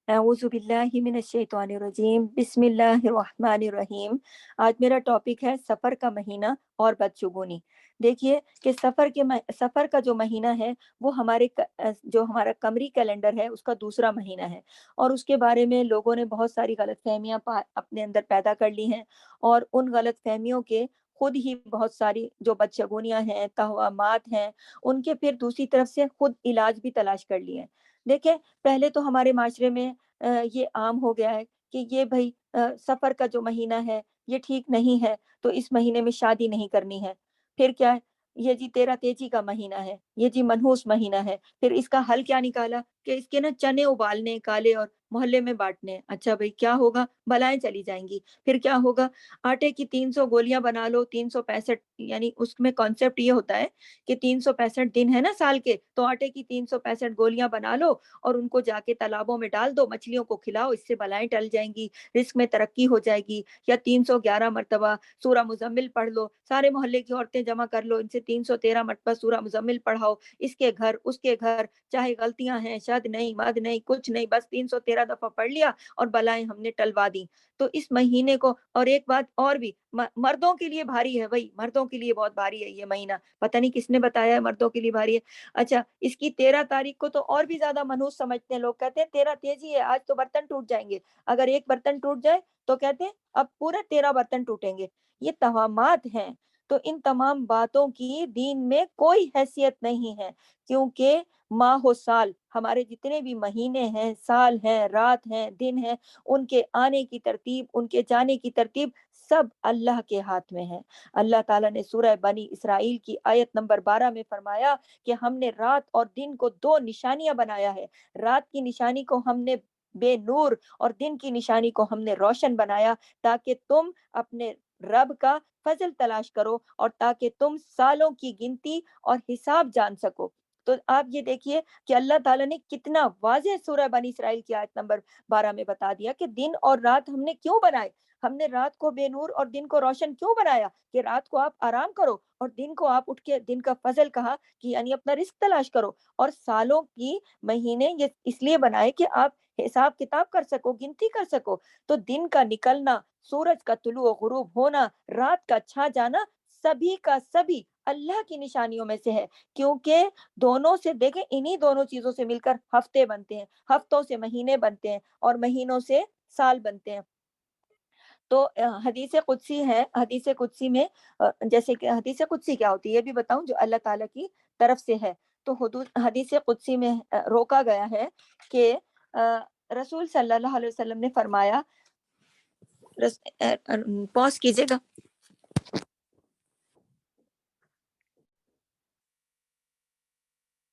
औज़ु बिल्लाहि मिनश्शैतानिर्रजीम बिस्मिल्लाहिर्रहमानिर्रहीम। आज मेरा टॉपिक है सफ़र का महीना और बदशगुनी। देखिए कि सफ़र का जो महीना है वो जो हमारा कमरी कैलेंडर है उसका दूसरा महीना है, और उसके बारे में लोगों ने बहुत सारी गलतफ़हमियाँ अपने अंदर पैदा कर ली हैं, और उन गलतफ़हमियों के खुद ही बहुत सारी जो बदशगुनियाँ हैं, तौहमात हैं, उनके फिर दूसरी तरफ से खुद इलाज भी तलाश कर लिए हैं। देखें, पहले तो हमारे माशरे में ये आम हो गया है कि ये भई सफ़र का जो महीना है, ये ठीक नहीं है, तो इस महीने में शादी नहीं करनी है। फिर क्या है, ये जी तेरा तेजी का महीना है, ये जी मनहूस महीना है। फिर इसका हल क्या निकाला कि इसके ना चने उबालने काले और मोहल्ले में बाँटने। अच्छा भई, क्या होगा? बलाएँ चली जाएँगी। फिर क्या होगा? आटे की 300 गोलियाँ बना लो, 365, यानी उसमें कॉन्सेप्ट ये होता है कि 365 दिन है ना साल के, तो आटे की 365 गोलियाँ बना लो और उनको जाके तालाबों में डाल दो, मछलियों को खिलाओ, इससे बलाएँ टल जाएँगी, रिज़्क में तरक्की हो जाएगी। या 311 मर्तबा सूरा मुज़म्मिल पढ़ लो, सारे मोहल्ले की औरतें जमा कर लो, इनसे 313 मर्तबा सूरा मुज़म्मिल पढ़ाओ, इसके घर, उसके घर, चाहे गलतियाँ हैं, शद नहीं, मद नहीं, कुछ नहीं, बस 313 दफ़ा पढ़ लिया और बलाएँ हमने टलवा दी। तो इस महीने को, और एक बात और भी, मर्दों के लिए भारी है भई, मर्दों के लिए बहुत भारी है ये महीना। पता नहीं किसने बताया है मर्दों के लिए भारी है। अच्छा, इसकी 13 तारीख को तो और भी ज़्यादा मनहूस समझते हैं लोग, कहते हैं 13 तेज़ी है, आज तो बर्तन टूट जाएँगे। अगर एक बर्तन टूट जाए तो कहते हैं अब पूरे 13 बर्तन टूटेंगे। ये तवाहमात हैं। तो इन तमाम बातों की दीन में कोई हैसियत नहीं है, क्योंकि माहो साल, हमारे जितने भी महीने हैं, साल हैं, रात हैं, दिन हैं, उनके आने की तरतीब, उनके जाने की तरतीब सब अल्लाह के हाथ में है। अल्लाह ताला ने सूरह बनी इसराइल की आयत नंबर 12 में फरमाया कि हमने रात और दिन को 2 निशानियाँ बनाया है। रात की निशानी को हमने बेनूर और दिन की निशानी को हमने रोशन बनाया, ताकि तुम अपने रब का फ़ज़ल तलाश करो और ताकि तुम सालों की गिनती और हिसाब जान सको। तो आप ये देखिए कि अल्लाह ताला ने कितना वाज़ेह सूरह बनी इसराइल की आयत नंबर 12 में बता दिया कि दिन और रात हमने क्यों बनाए। हमने रात को बेनूर और दिन को रोशन क्यों बनाया, कि रात को आप आराम करो और दिन को आप उठ के दिन का फ़ज़ल कहा कि यानी अपना रिज़्क तलाश करो। और सालों की महीने ये इसलिए बनाए कि आप हिसाब किताब कर सको, गिनती कर सको। तो दिन का निकलना, सूरज का तुलू और गुरूब होना, रात का छा जाना, सभी का सभी अल्लाह की निशानियों में से है। क्योंकि दोनों से देखें, इन्हीं दोनों चीज़ों से मिलकर हफ्ते बनते हैं, हफ्तों से महीने बनते हैं और महीनों से साल बनते हैं। तो हदीस कुदसी है, हदीस कुदसी में जैसे कि हदीस कुदसी क्या होती है ये भी बताऊँ, जो अल्लाह ताला की तरफ से है। तो हदीस कुदसी में रोका गया है कि रसूल सल्लल्लाहु अलैहि वसल्लम ने फरमाया, पॉज़ कीजिएगा।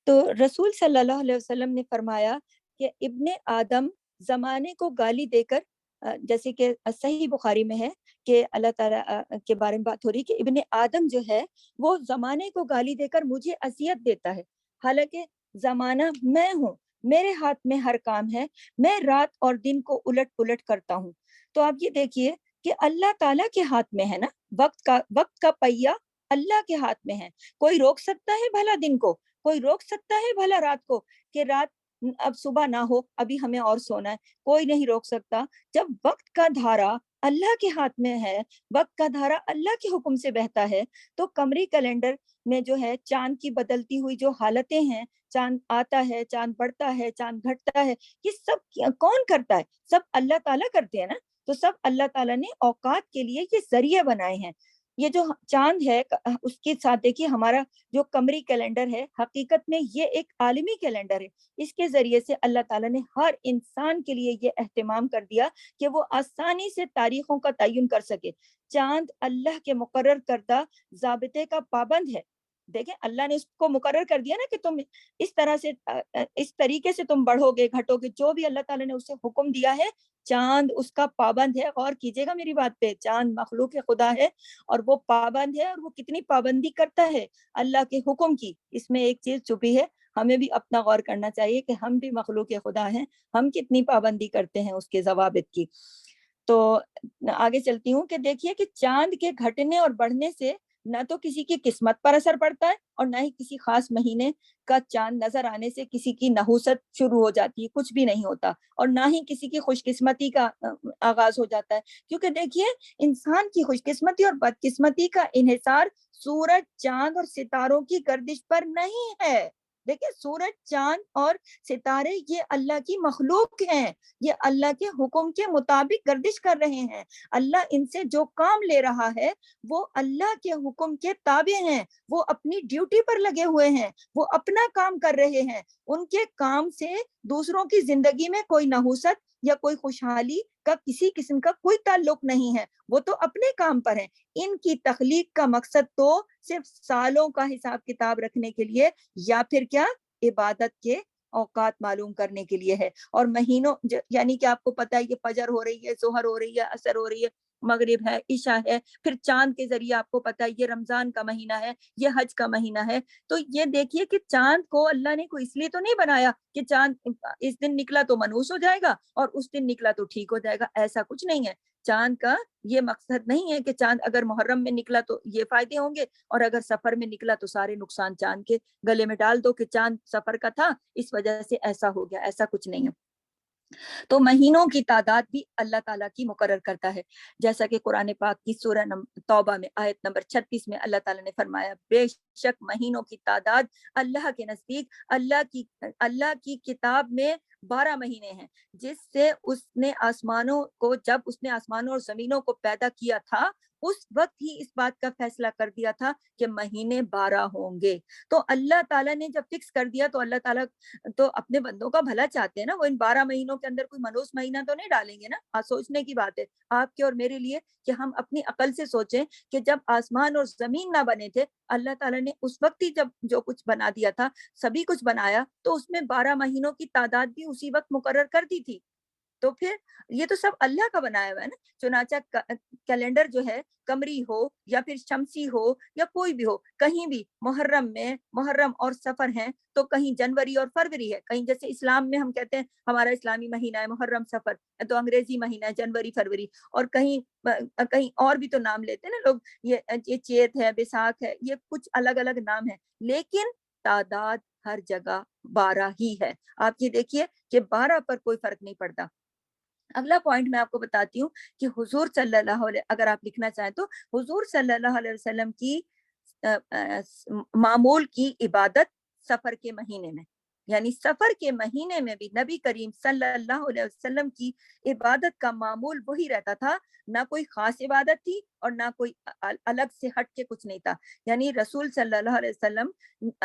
तो रसूल सल्लल्लाहु अलैहि वसल्लम ने फरमाया कि इब्ने आदम ज़माने को गाली देकर, जैसे कि सही बुखारी में है कि अल्लाह ताला के बारे में बात हो रही है कि इब्ने आदम जो है वो ज़माने को गाली देकर मुझे अज़ियत देता है। हालाँकि ज़माना मैं हूँ, मेरे हाथ में हर काम है, मैं रात और दिन को उलट-पुलट करता हूँ। तो आप ये देखिए कि अल्लाह ताला के हाथ में है ना, वक़्त का पहिया अल्लाह के हाथ में है। कोई रोक सकता है भला दिन को? कोई रोक सकता है भला रात को, कि रात अब सुबह ना हो, अभी हमें और सोना है? कोई नहीं रोक सकता। जब वक़्त का धारा अल्लाह के हाथ में है, वक़्त का धारा अल्लाह के हुक्म से बहता है, तो कमरी कैलेंडर में जो है चाँद की बदलती हुई जो हालतें हैं, चाँद आता है, चाँद बढ़ता है, चाँद घटता है, ये सब कौन करता है? सब अल्लाह ताला करते हैं ना। तो सब अल्लाह ताला ने औकात के लिए ये ज़रिए बनाए हैं। ये जो चाँद है उसके साथ देखिए हमारा जो कमरी कैलेंडर है, हकीकत में ये एक आलमी कैलेंडर है। इसके ज़रिए से अल्लाह ताला ने हर इंसान के लिए ये एहतिमाम कर दिया कि वो आसानी से तारीखों का तय्युन कर सके। चाँद अल्लाह के मुकर्रर करदा ज़ाबिते का पाबंद है। देखें, अल्लाह ने उसको मुकर्रर कर दिया ना कि तुम इस तरह से इस तरीके से तुम बढ़ोगे, घटोगे, जो भी अल्लाह ताला ने उसे हुक्म दिया है, चाँद उसका पाबंद है। गौर कीजिएगा मेरी बात पे, चाँद मखलूक खुदा है और वो पाबंद है, और वो कितनी पाबंदी करता है अल्लाह के हुक्म की। इसमें एक चीज़ छुपी है, हमें भी अपना गौर करना चाहिए कि हम भी मखलूक खुदा हैं, हम कितनी पाबंदी करते हैं उसके ज़वाबित की। तो आगे चलती हूँ कि देखिए कि चाँद के घटने और बढ़ने से نہ تو کسی کی قسمت پر اثر پڑتا ہے اور نہ ہی کسی خاص مہینے کا چاند نظر آنے سے کسی کی نحوست شروع ہو جاتی ہے، کچھ بھی نہیں ہوتا، اور نہ ہی کسی کی خوش قسمتی کا آغاز ہو جاتا ہے، کیونکہ دیکھیے انسان کی خوش قسمتی اور بدقسمتی کا انحصار سورج، چاند اور ستاروں کی گردش پر نہیں ہے۔ دیکھیں سورج، چاند اور ستارے یہ اللہ کی مخلوق ہیں، یہ اللہ کے حکم کے مطابق گردش کر رہے ہیں، اللہ ان سے جو کام لے رہا ہے وہ اللہ کے حکم کے تابع ہیں، وہ اپنی ڈیوٹی پر لگے ہوئے ہیں، وہ اپنا کام کر رہے ہیں، ان کے کام سے دوسروں کی زندگی میں کوئی نحوست یا کوئی خوشحالی کا کسی قسم کا کوئی تعلق نہیں ہے، وہ تو اپنے کام پر ہیں۔ ان کی تخلیق کا مقصد تو صرف سالوں کا حساب کتاب رکھنے کے لیے یا پھر کیا عبادت کے اوقات معلوم کرنے کے لیے ہے، اور مہینوں یعنی کہ آپ کو پتہ ہے یہ فجر ہو رہی ہے، ظہر ہو رہی ہے، عصر ہو رہی ہے، مغرب ہے، عشاء ہے، پھر چاند کے ذریعے آپ کو پتہ ہے یہ رمضان کا مہینہ ہے، یہ حج کا مہینہ ہے، تو یہ دیکھیے کہ چاند کو اللہ نے کوئی اس لیے تو نہیں بنایا کہ چاند اس دن نکلا تو منحوس ہو جائے گا اور اس دن نکلا تو ٹھیک ہو جائے گا، ایسا کچھ نہیں ہے۔ چاند کا یہ مقصد نہیں ہے کہ چاند اگر محرم میں نکلا تو یہ فائدے ہوں گے اور اگر سفر میں نکلا تو سارے نقصان چاند کے گلے میں ڈال دو کہ چاند سفر کا تھا اس وجہ سے ایسا ہو گیا، ایسا کچھ نہیں ہے۔ تو مہینوں کی تعداد بھی اللہ تعالیٰ کی مقرر کرتا ہے، جیسا کہ قرآن پاک کی سورہ توبہ میں آیت نمبر 36 میں اللہ تعالیٰ نے فرمایا، بے شک مہینوں کی تعداد اللہ کے نزدیک اللہ کی کتاب میں 12 مہینے ہیں، جس سے جب اس نے آسمانوں اور زمینوں کو پیدا کیا تھا اس وقت ہی اس بات کا فیصلہ کر دیا تھا کہ مہینے 12 ہوں گے۔ تو اللہ تعالیٰ نے جب فکس کر دیا تو اللہ تعالیٰ تو اپنے بندوں کا بھلا چاہتے ہیں نا، وہ ان 12 مہینوں کے اندر کوئی منحوس مہینہ تو نہیں ڈالیں گے نا۔ سوچنے کی بات ہے آپ کے اور میرے لیے کہ ہم اپنی عقل سے سوچیں کہ جب آسمان اور زمین نہ بنے تھے اللہ تعالیٰ نے اس وقت ہی جب جو کچھ بنا دیا تھا، سبھی کچھ بنایا، تو اس میں 12 مہینوں کی تعداد بھی اسی وقت مقرر کر دی تھی۔ تو پھر یہ تو سب اللہ کا بنایا ہوا ہے نا۔ چنانچہ کیلنڈر جو ہے قمری ہو یا پھر شمسی ہو یا کوئی بھی ہو، کہیں بھی محرم میں محرم اور سفر ہیں تو کہیں جنوری اور فروری ہے، کہیں جیسے اسلام میں ہم کہتے ہیں ہمارا اسلامی مہینہ ہے محرم سفر، تو انگریزی مہینہ ہے جنوری فروری، اور کہیں اور بھی تو نام لیتے ہیں نا لوگ، یہ چیت ہے، بیساکھ ہے، یہ کچھ الگ الگ نام ہے، لیکن تعداد ہر جگہ 12 ہی ہے۔ آپ یہ دیکھیے کہ 12 پر کوئی فرق نہیں پڑتا۔ اگلا پوائنٹ میں آپ کو بتاتی ہوں کہ حضور صلی اللہ علیہ، اگر آپ لکھنا چاہیں تو حضور صلی اللہ علیہ وسلم کی معمول کی عبادت سفر کے مہینے میں، یعنی سفر کے مہینے میں بھی نبی کریم صلی اللہ علیہ وسلم کی عبادت کا معمول وہی رہتا تھا، نہ کوئی خاص عبادت تھی اور نہ کوئی الگ سے ہٹ کے کچھ نہیں تھا، یعنی رسول صلی اللہ علیہ وسلم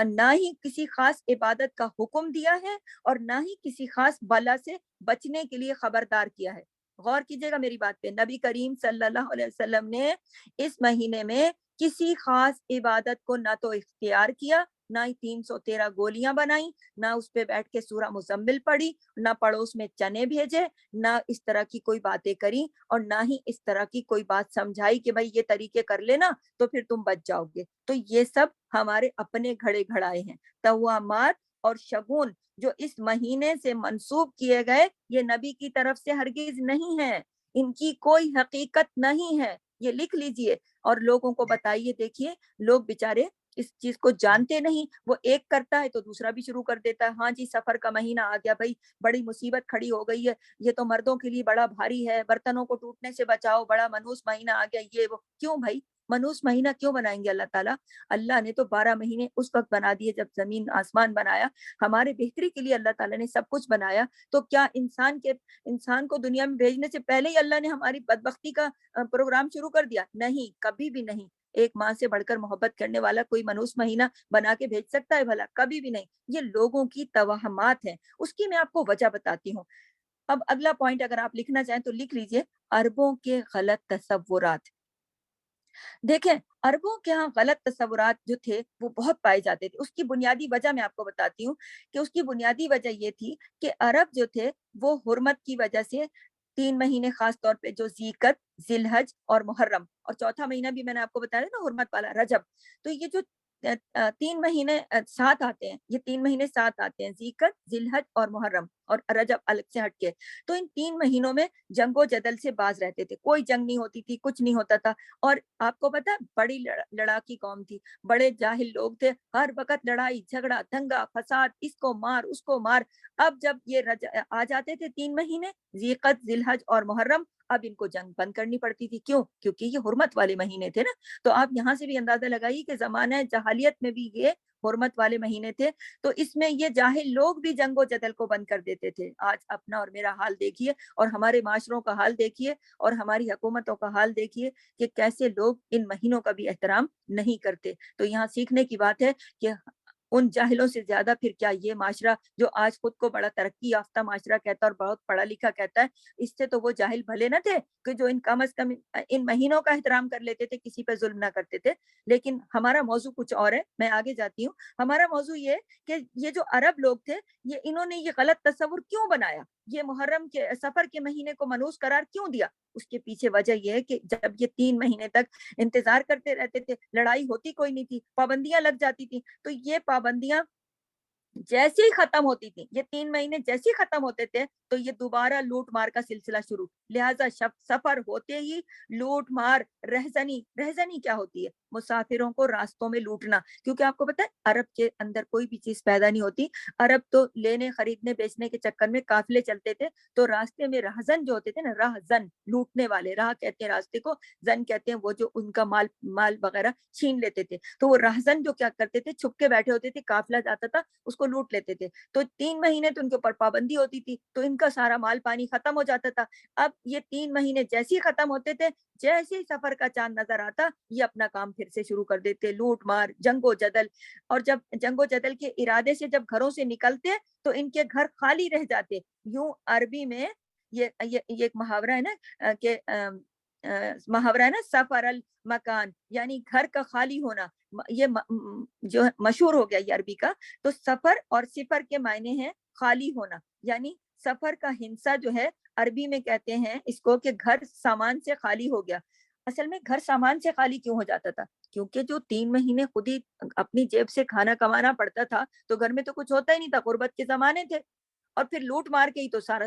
نہ ہی کسی خاص عبادت کا حکم دیا ہے اور نہ ہی کسی خاص بلا سے بچنے کے لیے خبردار کیا ہے۔ غور کیجئے گا میری بات پہ، نبی کریم صلی اللہ علیہ وسلم نے اس مہینے میں کسی خاص عبادت کو نہ تو اختیار کیا، نہ ہی 313 گولیاں بنائیں، نہ اس پہ بیٹھ کے سورہ مزمل پڑھی، نہ پڑوس میں چنے بھیجے، نہ اس طرح کی کوئی باتیں کری، اور نہ ہی اس طرح کی کوئی بات سمجھائی کہ بھائی یہ طریقے کر لینا تو پھر تم بچ جاؤ گے۔ تو یہ سب ہمارے اپنے گھڑے گھڑائے ہیں۔ توامات اور شگون جو اس مہینے سے منسوب کیے گئے یہ نبی کی طرف سے ہرگز نہیں ہے، ان کی کوئی حقیقت نہیں ہے، یہ لکھ لیجئے اور لوگوں کو بتائیے۔ دیکھیے لوگ بیچارے اس چیز کو جانتے نہیں، وہ ایک کرتا ہے تو دوسرا بھی شروع کر دیتا ہے، ہاں جی سفر کا مہینہ آ گیا، بھائی بڑی مصیبت کھڑی ہو گئی ہے، یہ تو مردوں کے لیے بڑا بھاری ہے، برتنوں کو ٹوٹنے سے بچاؤ، بڑا منحوس مہینہ آ گیا، یہ وہ کیوں بھائی منحوس مہینہ کیوں بنائیں گے اللہ تعالیٰ؟ اللہ نے تو 12 مہینے اس وقت بنا دیے جب زمین آسمان بنایا، ہمارے بہتری کے لیے اللہ تعالیٰ نے سب کچھ بنایا، تو کیا انسان کو دنیا میں بھیجنے سے پہلے ہی اللہ نے ہماری بدبختی کا پروگرام شروع کر دیا؟ نہیں، کبھی بھی نہیں۔ ایک ماں سے بڑھ کر محبت کرنے والا کوئی منحوس مہینہ بنا کے بھیج سکتا ہے بھلا؟ کبھی بھی نہیں۔ یہ لوگوں کی توہمات ہیں، اس کی میں آپ کو وجہ بتاتی ہوں۔ اب اگلا پوائنٹ اگر آپ لکھنا چاہیں تو لکھ لیجئے، عربوں کے غلط تصورات۔ دیکھیں عربوں کے ہاں غلط تصورات جو تھے وہ بہت پائے جاتے تھے، اس کی بنیادی وجہ میں آپ کو بتاتی ہوں کہ اس کی بنیادی وجہ یہ تھی کہ عرب جو تھے وہ حرمت کی وجہ سے 3 مہینے خاص طور پہ جو ذیقت، ذی الحج اور محرم، اور چوتھا مہینہ بھی میں نے آپ کو بتایا نا حرمت والا رجب، تو یہ جو 3 مہینے ساتھ آتے ہیں، یہ 3 مہینے ساتھ آتے ہیں، ذیقت، ذی الحج اور محرم، और रजब अलग से हट के। तो इन 3 महीनों में जंगो जदल से बाज रहते थे, कोई जंग नहीं होती थी, कुछ नहीं होता था। और आपको पता है, बड़ी लड़ाकी कौम थी, बड़े जाहिल लोग थे, हर वक्त लड़ाई झगड़ा दंगा फसाद, इसको मार उसको मार। अब जब ये आ जाते थे 3 महीने, ज़ीक़त, ज़िलहज और मुहर्रम, अब इनको जंग बंद करनी पड़ती थी। क्यों? क्योंकि ये हुर्मत वाले महीने थे ना। तो आप यहाँ से भी अंदाजा लगाइए कि ज़माना जहालियत में भी ये हुर्मत वाले महीने थे। तो इसमें ये जाहिल लोग भी जंगो जदल को बंद कर देते थे। आज अपना और मेरा हाल देखिए, और हमारे माशरों का हाल देखिए, और हमारी हुकूमतों का हाल देखिए कि कैसे लोग इन महीनों का भी एहतराम नहीं करते। तो यहाँ सीखने की बात है कि उन जाहिलों से ज्यादा फिर क्या ये माशरा, जो आज खुद को बड़ा तरक्की याफ्ता माशरा कहता है और बहुत पढ़ा लिखा कहता है, इससे तो वो जाहिल भले न थे कि जो इन कम अज कम इन महीनों का एहतराम कर लेते थे, किसी पर जुल्म ना करते थे। लेकिन हमारा मौजू कुछ और है, मैं आगे जाती हूँ। हमारा मौजू ये कि ये जो अरब लोग थे, ये इन्होंने ये गलत तस्वुर क्यों बनाया, ये मुहर्रम के सफर के महीने को मनूस करार क्यों दिया। उसके पीछे वजह यह है कि जब ये 3 महीने तक इंतजार करते रहते थे, लड़ाई होती कोई नहीं थी, पाबंदियां लग जाती थी, तो ये पाबंदियां जैसे ही खत्म होती थी, ये 3 महीने जैसे ही खत्म होते थे, तो ये दोबारा लूट मार का सिलसिला शुरू। लिहाजा सफर होते ही लूट मार, रहजनी। रहजनी क्या होती है? मुसाफिरों को रास्तों में लूटना। क्योंकि आपको पता है, अरब के अंदर कोई भी चीज पैदा नहीं होती। अरब तो लेने खरीदने बेचने के चक्कर में काफिले चलते थे, तो रास्ते में रहजन जो होते थे ना, रहजन लूटने वाले, राह कहते हैं रास्ते को, जन कहते हैं वो जो उनका माल माल वगैरह छीन लेते थे। तो वो रहजन जो क्या करते थे, छुप के बैठे होते थे, काफिला जाता था उसको लूट लेते थे। तो 3 महीने तो उनके ऊपर पाबंदी होती थी, तो इनका सारा माल पानी खत्म हो जाता था। अब ये 3 महीने जैसे ही खत्म होते थे, जैसे ही सफर का चांद नजर आता, ये अपना काम फिर से शुरू कर देते, लूट मार, जंगो जदल। और जब जंगो जदल के इरादे से जब घरों से निकलते, तो इनके घर खाली रह जाते। यूं अरबी में ये एक मुहावरा है ना, कि मुहावरा है ना, सफर अल मकान, यानी घर का खाली होना। ये जो मशहूर हो गया ये अरबी का। तो सफर और सिफर के मायने हैं खाली होना, यानी सफर का हिंसा जो है, अरबी में कहते हैं इसको कि घर सामान से खाली हो गया। असल में घर सामान से खाली क्यों हो जाता था? क्योंकि जो 3 महीने खुद ही अपनी जेब से खाना कमाना पड़ता था, तो घर में तो कुछ होता ही नहीं था, गुर्बत के जमाने थे। और फिर लूट मार के ही तो सारा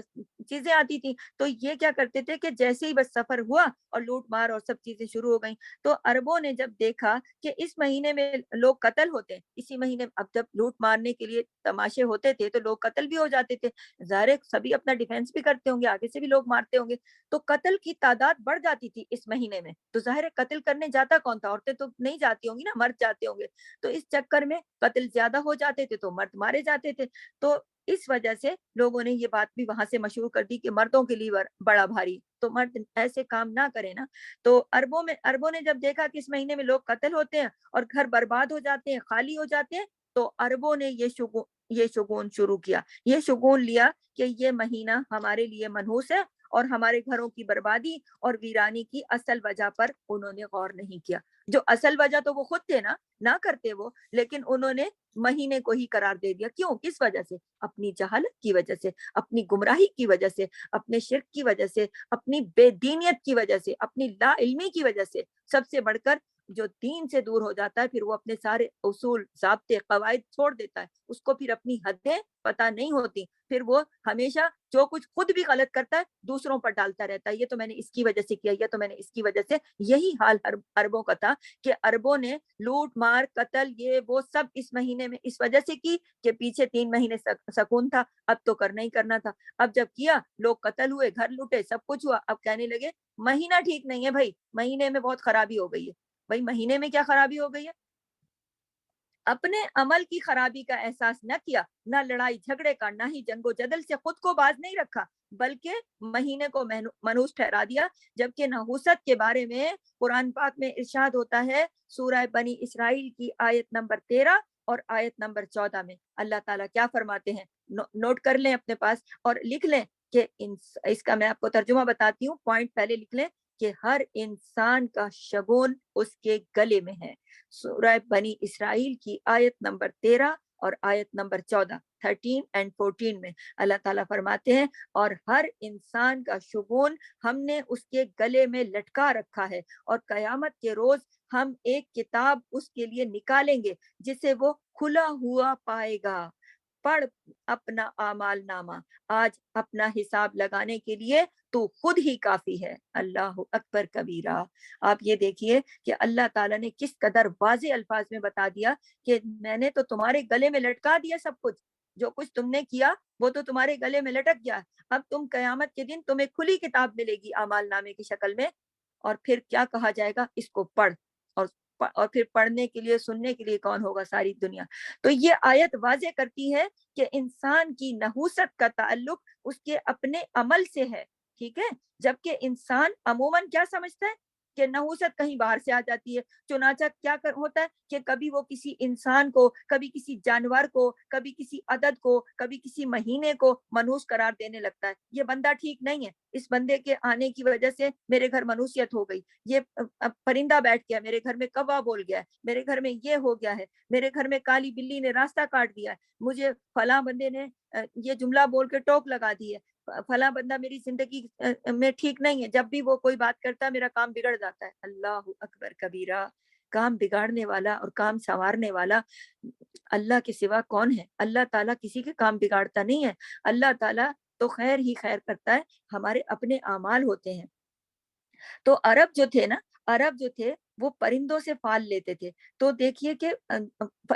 चीजें आती थी। तो ये क्या करते थे कि जैसे ही बस सफर हुआ और लूट मार और सब चीजें शुरू हो गई। तो अरबों ने जब देखा कि इस महीने में लोग कत्ल होते हैं, इसी महीने अब जब लूट मारने के लिए तमाशे होते थे, तो लोग कत्ल भी हो जाते थे। ज़ाहिर है सभी अपना डिफेंस भी करते होंगे, आगे से भी लोग मारते होंगे, तो कत्ल की तादाद बढ़ जाती थी इस महीने में। तो जाहिर है कत्ल करने जाता कौन था? औरतें तो नहीं जाती होंगी ना, मर्द जाते होंगे। तो इस चक्कर में कत्ल ज्यादा हो जाते थे, तो मर्द मारे जाते थे। तो इस वजह से लोगों ने ये बात भी वहां से मशहूर कर दी कि मर्दों के लिए बड़ा भारी, तो मर्द ऐसे काम ना करे ना। तो अरबों ने जब देखा कि इस महीने में लोग कत्ल होते हैं और घर बर्बाद हो जाते हैं, खाली हो जाते हैं, तो अरबों ने ये शुगून शुरू किया, ये शुगून लिया कि ये महीना हमारे लिए मनहूस है, और हमारे घरों की बर्बादी और वीरानी की असल वजह पर उन्होंने गौर नहीं किया। जो असल वजह तो वो खुद थे ना करते वो, लेकिन उन्होंने महीने को ही करार दे दिया। क्यों? किस वजह से? अपनी जहालत की वजह से, अपनी गुमराही की वजह से, अपने शिर्क की वजह से, अपनी बेदीनियत की वजह से, अपनी ला इल्मी की वजह से। सबसे बढ़कर जो दीन से दूर हो जाता है, फिर वो अपने सारे उसूल ज़ाब्ते कवायद छोड़ देता है, उसको फिर अपनी हदें पता नहीं होती, फिर वो हमेशा जो कुछ खुद भी गलत करता है दूसरों पर डालता रहता है, ये तो मैंने इसकी वजह से किया, ये तो मैंने इसकी वजह से। यही हाल अरबों का था कि अरबों ने लूट मार कत्ल ये वो सब इस महीने में इस वजह से की कि पीछे 3 महीने सकून था, अब तो करना ही करना था। अब जब किया, लोग कत्ल हुए, घर लूटे, सब कुछ हुआ, अब कहने लगे महीना ठीक नहीं है भाई, महीने में बहुत खराबी हो गई है। भाई महीने में क्या खराबी हो गई है? अपने अमल की खराबी का एहसास न किया, ना लड़ाई झगड़े का, ना ही जंगो जदल से खुद को बाज नहीं रखा, बल्कि महीने को मनूस ठहरा दिया। जबकि नहुसत के बारे में कुरान पाक में इरशाद होता है, सूरह बनी इसराइल की आयत नंबर 13 और आयत नंबर 14 में अल्लाह ताला क्या फरमाते हैं, नोट कर लें अपने पास और लिख लें कि इसका मैं आपको तर्जुमा बताती हूँ, पॉइंट पहले लिख लें कि हर इंसान का शगुन उसके गले में है। सूरह बनी इसराइल की आयत नंबर 13 और आयत नंबर 14, 13 एंड 14 में अल्लाह ताला फरमाते हैं, और हर इंसान का शुगून हमने उसके गले में लटका रखा है, और कयामत के रोज हम एक किताब उसके लिए निकालेंगे जिसे वो खुला हुआ पाएगा। पढ़ अपना आमाल नामा, आज अपना हिसाब लगाने के लिए तो खुद ही काफी है। अल्लाह अकबर कबीरा। आप ये देखिए कि अल्लाह ताला ने किस कदर वाज़े अल्फाज में बता दिया कि मैंने तो तुम्हारे गले में लटका दिया सब कुछ, जो कुछ तुमने किया वो तो तुम्हारे गले में लटक गया। अब तुम कयामत के दिन तुम्हें खुली किताब मिलेगी आमाल नामे की शक्ल में, और फिर क्या कहा जाएगा, इसको पढ़। और और फिर पढ़ने के लिए सुनने के लिए कौन होगा, सारी दुनिया। तो ये आयत वाजे करती है कि इंसान की नहूसत का ताल्लुक उसके अपने अमल से है, ठीक है। जबकि इंसान अमूमन क्या समझता है कि नहूसत कहीं बाहर से आ जाती है। चुनाचा क्या होता है कि कभी वो किसी इंसान को, कभी किसी जानवर को, कभी किसी अदद को, कभी किसी महीने को मनहूस करार देने लगता है। ये बंदा ठीक नहीं है, इस बंदे के आने की वजह से मेरे घर मनहूसियत हो गई, ये परिंदा बैठ गया मेरे घर में, कौवा बोल गया है मेरे घर में, ये हो गया है मेरे घर में, काली बिल्ली ने रास्ता काट दिया है, मुझे फला बंदे ने ये जुमला बोल के टोक लगा दी है, फला बंदा मेरी जिंदगी में ठीक नहीं है, जब भी वो कोई बात करता है मेरा काम बिगड़ जाता है। अल्लाह अकबर कबीरा। काम बिगाड़ने वाला और काम संवारने वाला अल्लाह के सिवा कौन है। अल्लाह ताला किसी के काम बिगाड़ता नहीं है, अल्लाह ताला तो खैर ही खैर करता है, हमारे अपने आमाल होते हैं। तो अरब जो थे ना, अरब जो थे वो परिंदों से फाल लेते थे। तो देखिए कि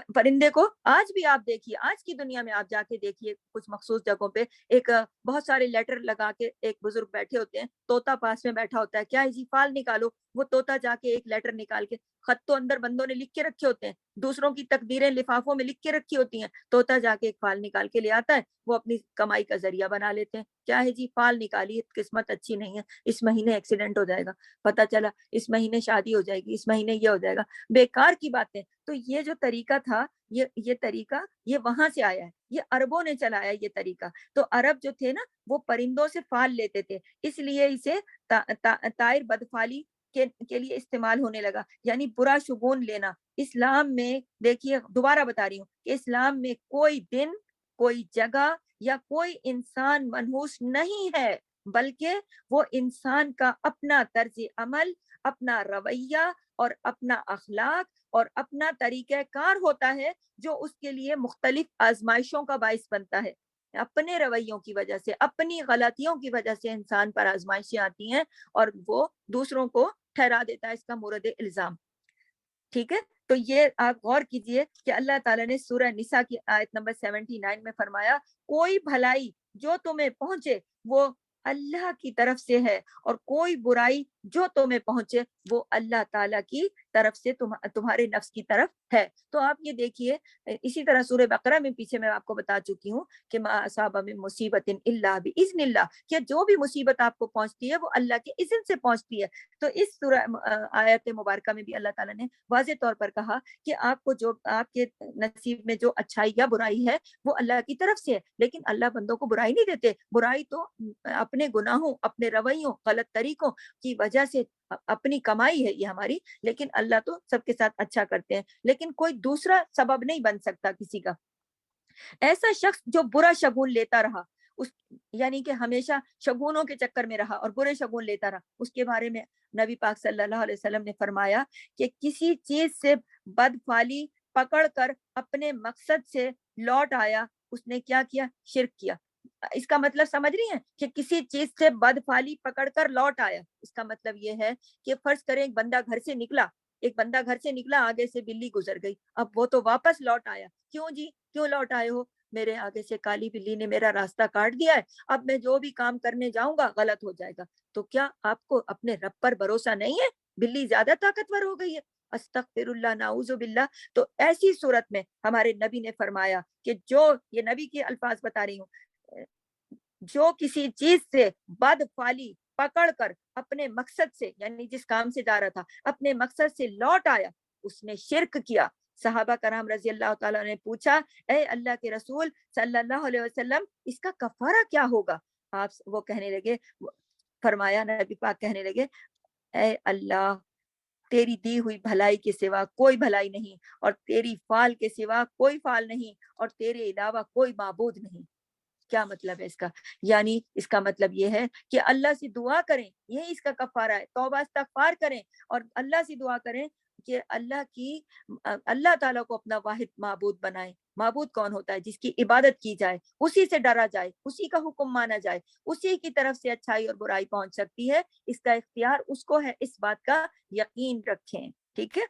परिंदे को आज भी आप देखिए, आज की दुनिया में आप जाके देखिए कुछ मखसूस जगहों पे एक बहुत सारे लेटर लगा के एक बुजुर्ग बैठे होते हैं, तोता पास में बैठा होता है, क्या है जी फाल निकालो, वो तोता जाके एक लेटर निकाल के, खत तो अंदर बंदों ने लिख के रखे होते हैं, दूसरों की तकदीरें लिफाफों में लिख के रखी होती हैं, तोता जाके एक फाल निकाल के ले आता है, वो अपनी कमाई का जरिया बना लेते हैं। क्या है जी, फाल निकाली, किस्मत अच्छी नहीं है, इस महीने एक्सीडेंट हो जाएगा, पता चला इस महीने शादी हो जाएगी, इस महीने ये हो जाएगा, बेकार की बातें। तो ये जो तरीका था, ये तरीका ये वहां से आया है, ये अरबों ने चलाया ये तरीका। तो अरब जो थे ना वो परिंदों से फाल लेते थे, इसलिए इसे तायर बदफाली के लिए इस्तेमाल होने लगा, यानी बुरा शुगुन लेना। इस्लाम में देखिए, दोबारा बता रही हूँ कि इस्लाम में कोई दिन, कोई जगह या कोई इंसान मनहूस नहीं है, बल्कि वो इंसान का अपना तर्ज अमल, अपना रवैया और अपना अखलाक और अपना तरीक़ा कार होता है, जो उसके लिए मुख्तलिफ आजमाइशों का बाइस बनता है। अपने रवैयों की वजह से, अपनी गलतियों की वजह से इंसान पर आजमाइशें आती हैं और वो दूसरों को ठहरा देता है इसका मुरद इल्जाम, ठीक है। तो ये आप गौर कीजिए कि अल्लाह ताला ने सूरह निसा की आयत नंबर 79 में फरमाया, कोई भलाई जो तुम्हें पहुंचे वो अल्लाह की तरफ से है, और कोई बुराई जो तुम्हें पहुंचे वो अल्लाह ताला की तरफ से, तुम्हारे नफ्स की तरफ है। तो आप ये देखिए, इसी तरह सूरह बकरा में पीछे मैं आपको बता चुकी हूँ कि मा असाबा मिन मुसीबतिन इल्ला बिइज़्निल्लाह, कि जो भी मुसीबत आपको पहुंचती है वो अल्लाह के इज़्न से पहुंचती है। तो इस सूरह आयत मुबारका में भी अल्लाह ताला ने वाज़े तौर पर कहा कि आपको जो आपके नसीब में जो अच्छाई या बुराई है वो अल्लाह की तरफ से है, लेकिन अल्लाह बंदों को बुराई नहीं देते। बुराई तो अपने गुनाहों, अपने रवैयों, गलत तरीकों की वजह से अपनी कमाई है ये हमारी, लेकिन अल्लाह तो सबके साथ अच्छा करते हैं, लेकिन कोई दूसरा सबब नहीं बन सकता किसी का। ऐसा शख्स जो बुरा शगुन लेता रहा, उस यानी कि हमेशा शगुनों के चक्कर में रहा और बुरे शगुन लेता रहा, उसके बारे में नबी पाक सल्लल्लाहु अलैहि वसल्लम ने फरमाया कि किसी चीज से बदफाली पकड़ कर अपने मकसद से लौट आया, उसने क्या किया, शिर्क किया। इसका मतलब समझ रही हैं कि किसी चीज से बदफाली पकड़कर लौट आया, इसका मतलब ये है कि फर्ज करें एक बंदा घर से निकला, एक बंदा घर से निकला, आगे से बिल्ली गुजर गई, अब वो तो वापस लौट आया, क्यों जी, क्यों लौट आए हो, मेरे आगे से काली बिल्ली ने मेरा रास्ता काट दिया है, अब मैं जो भी काम करने जाऊंगा गलत हो जाएगा। तो क्या आपको अपने रब पर भरोसा नहीं है, बिल्ली ज्यादा ताकतवर हो गई है, अस्तगफिरुल्लाह नाउज़ु बिल्लाह। तो ऐसी सूरत में हमारे नबी ने फरमाया कि जो, ये नबी के अल्फाज बता रही हूँ, जो किसी चीज से बदफाली पकड़ कर अपने मकसद से, यानी जिस काम से जा रहा था अपने मकसद से लौट आया, उसने शिरक किया। सहाबा कराम रजी अल्लाह ताला ने पूछा, ए अल्लाह के रसूल सल्लल्लाहु अलैहि वसल्लम, इसका कफारा क्या होगा। आप वो कहने लगे, फरमाया नबी पाक कहने लगे, ए अल्लाह, तेरी दी हुई भलाई के सिवा कोई भलाई नहीं, और तेरी फाल के सिवा कोई फाल नहीं, और तेरे अलावा कोई माबूद नहीं। क्या मतलब है इसका, यानी इसका मतलब ये है कि अल्लाह से दुआ करें, यही इसका कफारा है, तौबा इस्तगफार करें और अल्लाह से दुआ करें कि अल्लाह ताला को अपना वाहिद माबूद बनाएं, معبود کون ہوتا ہے؟ جس کی عبادت کی جائے، اسی سے ڈرا جائے، اسی کا حکم مانا جائے، اسی کی طرف سے اچھائی اور برائی پہنچ سکتی ہے، اس کا اختیار اس کو ہے، اس بات کا یقین رکھیں، ٹھیک ہے؟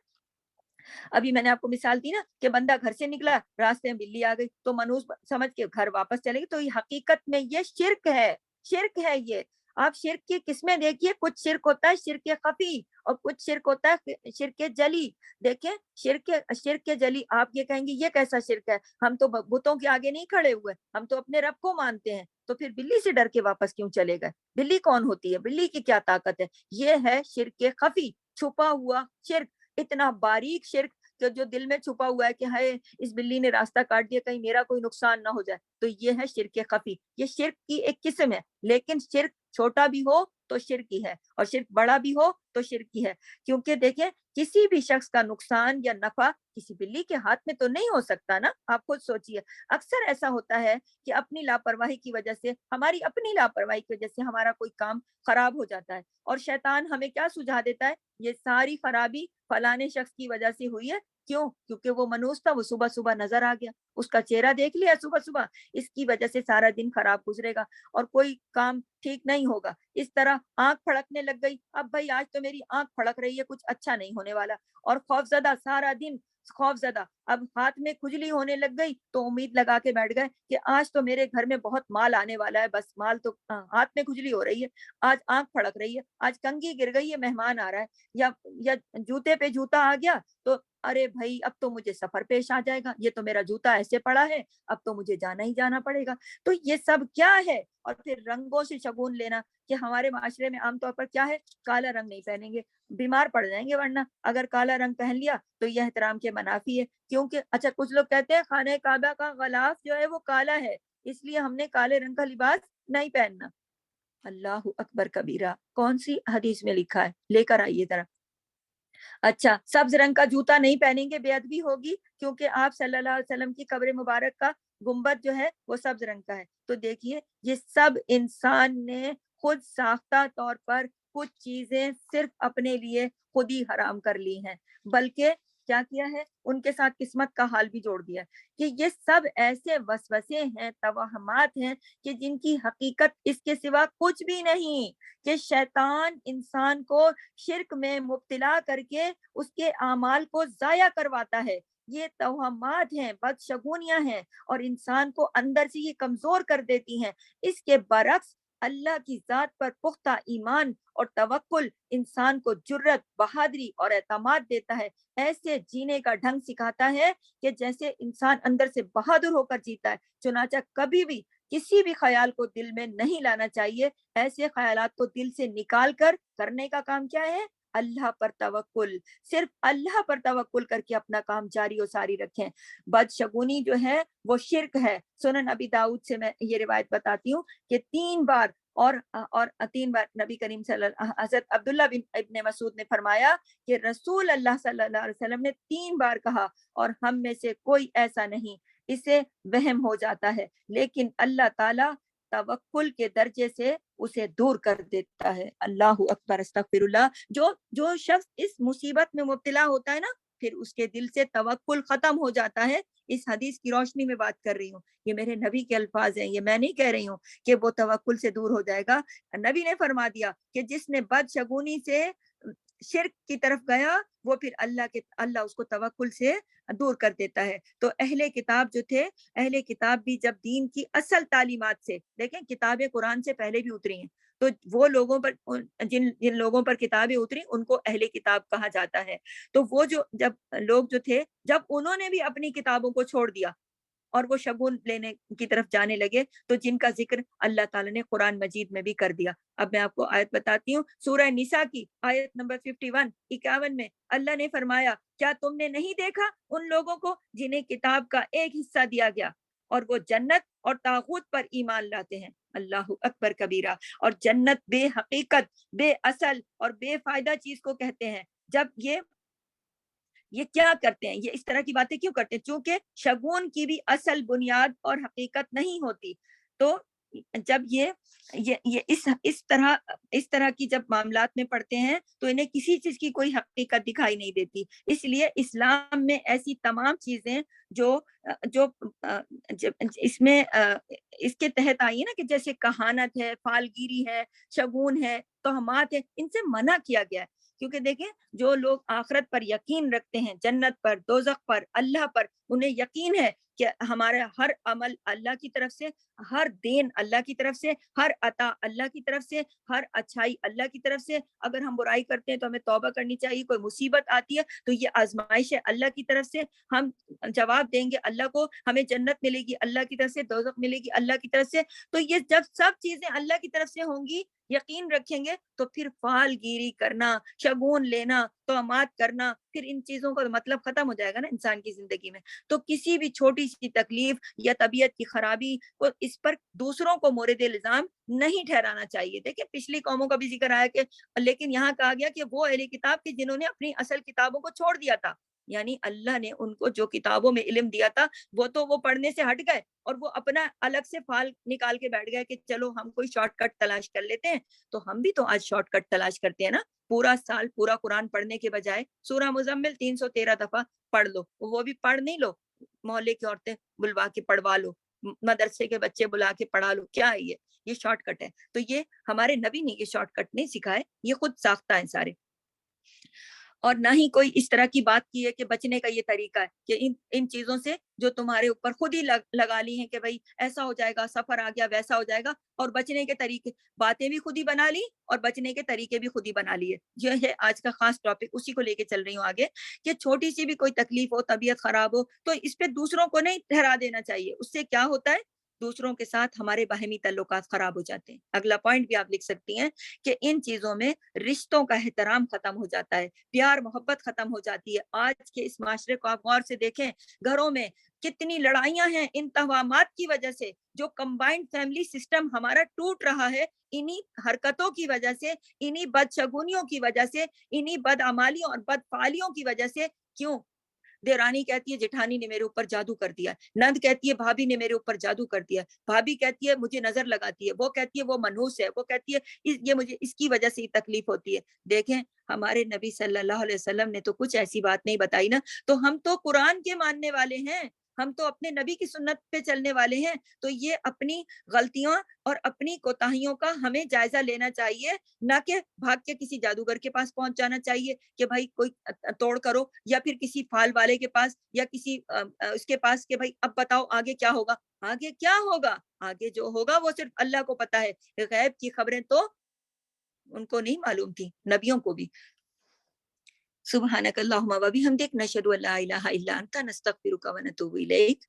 ابھی میں نے آپ کو مثال دی نا کہ بندہ گھر سے نکلا، راستے میں بلی آ گئی تو منوس سمجھ کے گھر واپس چلے گی، تو یہ حقیقت میں یہ شرک ہے، شرک ہے یہ۔ آپ شرک کی قسمیں دیکھیے، کچھ شرک ہوتا ہے شرک خفی اور کچھ شرک ہوتا ہے شرک جلی۔ دیکھیں شرک جلی، آپ یہ کہیں گے یہ کیسا شرک ہے؟ ہم تو بتوں کے آگے نہیں کھڑے ہوئے، ہم تو اپنے رب کو مانتے ہیں، تو پھر بلی سے ڈر کے واپس کیوں چلے گئے؟ بلی کون ہوتی ہے؟ بلی کی کیا طاقت ہے؟ یہ ہے شرک خفی، چھپا ہوا شرک، اتنا باریک شرک جو دل میں چھپا ہوا ہے کہ ہائے اس بلی نے راستہ کاٹ دیا، کہیں میرا کوئی نقصان نہ ہو جائے، تو یہ ہے شرک خفی۔ یہ شرک کی ایک قسم ہے، لیکن شرک چھوٹا بھی ہو تو شرک ہی ہے، اور شرک بڑا بھی ہو تو شرک ہی ہے، کیونکہ دیکھیں کسی بھی شخص کا نقصان یا نفع کسی بلی کے ہاتھ میں تو نہیں ہو سکتا نا، آپ خود سوچئے۔ اکثر ایسا ہوتا ہے کہ اپنی لاپرواہی کی وجہ سے، ہماری اپنی لاپرواہی کی وجہ سے ہمارا کوئی کام خراب ہو جاتا ہے، اور شیطان ہمیں کیا سجھا دیتا ہے؟ یہ ساری خرابی فلانے شخص کی وجہ سے ہوئی ہے۔ کیوں؟ کیونکہ وہ منوس تھا، وہ صبح صبح نظر آ گیا، اس کا چہرہ دیکھ لیا صبح صبح، اس کی وجہ سے سارا دن خراب گزرے گا اور کوئی کام ٹھیک نہیں ہوگا۔ اس طرح آنکھ پھڑکنے لگ گئی، اب بھائی آج تو میری آنکھ پھڑک رہی ہے، کچھ اچھا نہیں ہونے والا، اور خوف زدہ سارا دن خوف زدہ، اب ہاتھ میں کھجلی ہونے لگ گئی تو امید لگا کے بیٹھ گئے کہ آج تو میرے گھر میں بہت مال آنے والا ہے، بس مال تو ہاتھ میں کھجلی ہو رہی ہے، آج آنکھ پھڑک رہی ہے، آج کنگھی گر گئی ہے، مہمان آ رہا ہے، یا جوتے پہ جوتا آ گیا تو ارے بھائی اب تو مجھے سفر پیش آ جائے گا، یہ تو میرا جوتا ایسے پڑا ہے، اب تو مجھے جانا ہی جانا پڑے گا۔ تو یہ سب کیا ہے؟ اور پھر رنگوں سے شگون لینا، کہ ہمارے معاشرے میں عام طور پر کیا ہے؟ کالا رنگ نہیں پہنیں گے، بیمار پڑ جائیں گے، ورنہ اگر کالا رنگ پہن لیا تو یہ احترام کے منافی ہے، کیونکہ اچھا کچھ لوگ کہتے ہیں خانہ کعبہ کا غلاف جو ہے وہ کالا ہے، اس لیے ہم نے کالے رنگ کا لباس نہیں پہننا۔ اللہ اکبر کبیرہ، کون سی حدیث میں لکھا ہے؟ لے کر آئیے ذرا۔ اچھا سبز رنگ کا جوتا نہیں پہنیں گے، بے ادبی ہوگی، کیونکہ آپ صلی اللہ علیہ وسلم کی قبر مبارک کا گنبد جو ہے وہ سبز رنگ کا ہے۔ تو دیکھیے یہ سب انسان نے خود ساختہ طور پر کچھ چیزیں صرف اپنے لیے خود ہی حرام کر لی ہیں، بلکہ کیا کیا ہے؟ ان کے ساتھ قسمت کا حال بھی جوڑ دیا کہ یہ سب ایسے وسوسے ہیں، توہمات ہیں کہ جن کی حقیقت اس کے سوا کچھ بھی نہیں، کہ شیطان انسان کو شرک میں مبتلا کر کے اس کے اعمال کو ضائع کرواتا ہے۔ یہ توہمات ہیں، بدشگونیاں ہیں، اور انسان کو اندر سے یہ کمزور کر دیتی ہیں۔ اس کے برعکس اللہ کی ذات پر پختہ ایمان اور توکل انسان کو جرت، بہادری اور اعتماد دیتا ہے، ایسے جینے کا ڈھنگ سکھاتا ہے کہ جیسے انسان اندر سے بہادر ہو کر جیتا ہے۔ چنانچہ کبھی بھی کسی بھی خیال کو دل میں نہیں لانا چاہیے، ایسے خیالات کو دل سے نکال کر کرنے کا کام کیا ہے؟ اللہ پر توکل، صرف اللہ پر توکل کر کے اپنا کام جاری و ساری رکھیں۔ بدشگونی جو ہے وہ شرک ہے۔ سنن ابی داؤد سے میں یہ روایت بتاتی ہوں کہ 3 بار اور 3 بار نبی کریم صلی اللہ، حضرت عبداللہ بن ابن مسعود نے فرمایا کہ رسول اللہ صلی اللہ علیہ وسلم نے 3 بار کہا، اور ہم میں سے کوئی ایسا نہیں، اسے وہم ہو جاتا ہے، لیکن اللہ تعالیٰ توکل کے درجے سے اسے دور کر دیتا ہے۔ اللہ اکبر، استغفر اللہ۔ جو شخص اس مصیبت میں مبتلا ہوتا ہے نا، پھر اس کے دل سے توکل ختم ہو جاتا ہے۔ اس حدیث کی روشنی میں بات کر رہی ہوں، یہ میرے نبی کے الفاظ ہیں، یہ میں نہیں کہہ رہی ہوں کہ وہ توکل سے دور ہو جائے گا۔ نبی نے فرما دیا کہ جس نے بدشگونی سے شرک کی طرف گیا، وہ پھر اللہ اس کو توکل سے دور کر دیتا ہے۔ تو اہل کتاب جو تھے، اہل کتاب بھی جب دین کی اصل تعلیمات سے، دیکھیں کتابیں قرآن سے پہلے بھی اتری ہیں، تو وہ لوگوں پر جن لوگوں پر کتابیں اتری ان کو اہل کتاب کہا جاتا ہے۔ تو وہ جب لوگ جو تھے، جب انہوں نے بھی اپنی کتابوں کو چھوڑ دیا اور وہ شگون لینے کی طرف جانے لگے، تو جن کا ذکر اللہ تعالیٰ نے قرآن مجید میں بھی کر دیا۔ اب میں آپ کو آیت بتاتی ہوں، سورہ نساء کی آیت نمبر 51 میں اللہ نے فرمایا، کیا تم نے نہیں دیکھا ان لوگوں کو جنہیں کتاب کا ایک حصہ دیا گیا اور وہ جنت اور طاغوت پر ایمان لاتے ہیں؟ اللہ اکبر کبیرہ۔ اور جنت بے حقیقت، بے اصل اور بے فائدہ چیز کو کہتے ہیں۔ جب یہ کیا کرتے ہیں، یہ اس طرح کی باتیں کیوں کرتے ہیں؟ چونکہ شگون کی بھی اصل بنیاد اور حقیقت نہیں ہوتی۔ تو جب یہ اس طرح کی جب معاملات میں پڑھتے ہیں تو انہیں کسی چیز کی کوئی حقیقت دکھائی نہیں دیتی. اس لیے اسلام میں ایسی تمام چیزیں جو جو اس میں اس کے تحت آئی ہے نا، کہ جیسے کہانت ہے، فالگیری ہے، شگون ہے، توہمات ہے، ان سے منع کیا گیا ہے. کیونکہ دیکھیں، جو لوگ آخرت پر یقین رکھتے ہیں، جنت پر، دوزخ پر، اللہ پر، انہیں یقین ہے کہ ہمارا ہر عمل اللہ کی طرف سے، ہر دین اللہ کی طرف سے، ہر عطا اللہ کی طرف سے، ہر اچھائی اللہ کی طرف سے. اگر ہم برائی کرتے ہیں تو ہمیں توبہ کرنی چاہیے. کوئی مصیبت آتی ہے تو یہ آزمائش ہے اللہ کی طرف سے. ہم جواب دیں گے اللہ کو، ہمیں جنت ملے گی اللہ کی طرف سے، دوزخ ملے گی اللہ کی طرف سے. تو یہ جب سب چیزیں اللہ کی طرف سے ہوں گی، یقین رکھیں گے، تو پھر فال گیری کرنا، شگون لینا، توہمات کرنا، پھر ان چیزوں کا مطلب ختم ہو جائے گا نا انسان کی زندگی میں. تو کسی بھی چھوٹی سی تکلیف یا طبیعت کی خرابی کو اس پر دوسروں کو مورد الزام نہیں ٹھہرانا چاہیے. دیکھیں، پچھلی قوموں کا بھی ذکر آیا کہ لیکن یہاں کہا گیا کہ وہ اہل کتاب تھے جنہوں نے اپنی اصل کتابوں کو چھوڑ دیا تھا. یعنی اللہ نے ان کو جو کتابوں میں علم دیا تھا وہ پڑھنے سے ہٹ گئے، اور وہ اپنا الگ سے فال نکال کے بیٹھ گئے کہ چلو ہم کوئی شارٹ کٹ تلاش کر لیتے ہیں. تو ہم بھی تو آج شارٹ کٹ تلاش کرتے ہیں نا. پورا سال پورا قرآن پڑھنے کے بجائے سورہ مزمل 313 دفعہ پڑھ لو. وہ بھی پڑھ نہیں لو، محلے کی عورتیں بلوا کے پڑھوا لو، مدرسے کے بچے بلا کے پڑھا لو. کیا ہے یہ شارٹ کٹ ہے. تو یہ ہمارے نبی نے یہ شارٹ کٹ نہیں سکھائے، یہ خود ساختہ ہے سارے. اور نہ ہی کوئی اس طرح کی بات کی ہے کہ بچنے کا یہ طریقہ ہے کہ ان چیزوں سے جو تمہارے اوپر خود ہی لگا لی ہیں کہ بھائی ایسا ہو جائے گا، سفر آ گیا، ویسا ہو جائے گا، اور بچنے کے طریقے، باتیں بھی خود ہی بنا لی اور بچنے کے طریقے بھی خود ہی بنا لیے. یہ ہے آج کا خاص ٹاپک، اسی کو لے کے چل رہی ہوں آگے، کہ چھوٹی سی بھی کوئی تکلیف ہو، طبیعت خراب ہو، تو اس پہ دوسروں کو نہیں ٹھہرا دینا چاہیے. اس سے کیا ہوتا ہے، دوسروں کے ساتھ ہمارے باہمی تعلقات خراب ہو جاتے ہیں. اگلا پوائنٹ بھی آپ لکھ سکتی ہیں کہ ان چیزوں میں رشتوں کا احترام ختم ہو جاتا ہے، پیار محبت ختم ہو جاتی ہے. آج کے اس معاشرے کو آپ غور سے دیکھیں، گھروں میں کتنی لڑائیاں ہیں ان توہمات کی وجہ سے. جو کمبائنڈ فیملی سسٹم ہمارا ٹوٹ رہا ہے، انہی حرکتوں کی وجہ سے، انہی بدشگونیوں کی وجہ سے، انہی بدعمالیوں اور بدفعالیوں کی وجہ سے. کیوں؟ دیورانی کہتی ہے جٹھانی نے میرے اوپر جادو کر دیا، نند کہتی ہے بھابھی نے میرے اوپر جادو کر دیا، بھابھی کہتی ہے مجھے نظر لگاتی ہے، وہ کہتی ہے وہ منحوس ہے، وہ کہتی ہے یہ مجھے اس کی وجہ سے تکلیف ہوتی ہے. دیکھیں، ہمارے نبی صلی اللہ علیہ وسلم نے تو کچھ ایسی بات نہیں بتائی نا. تو ہم تو قرآن کے ماننے والے ہیں، ہم تو اپنے نبی کی سنت پہ چلنے والے ہیں. تو یہ اپنی غلطیاں اور اپنی کوتاہیوں کا ہمیں جائزہ لینا چاہیے، نہ کہ بھاگ کے کسی جادوگر کے پاس پہنچ جانا چاہیے کہ بھائی کوئی توڑ کرو، یا پھر کسی فال والے کے پاس، یا کسی اس کے پاس کہ بھائی اب بتاؤ آگے کیا ہوگا. آگے کیا ہوگا؟ آگے جو ہوگا وہ صرف اللہ کو پتا ہے. غیب کی خبریں تو ان کو نہیں معلوم تھی، نبیوں کو بھی. سبحانک اللہم و بحمدک، نشہد ان لا الہ الا انت، نستغفرک و نتوب الیک.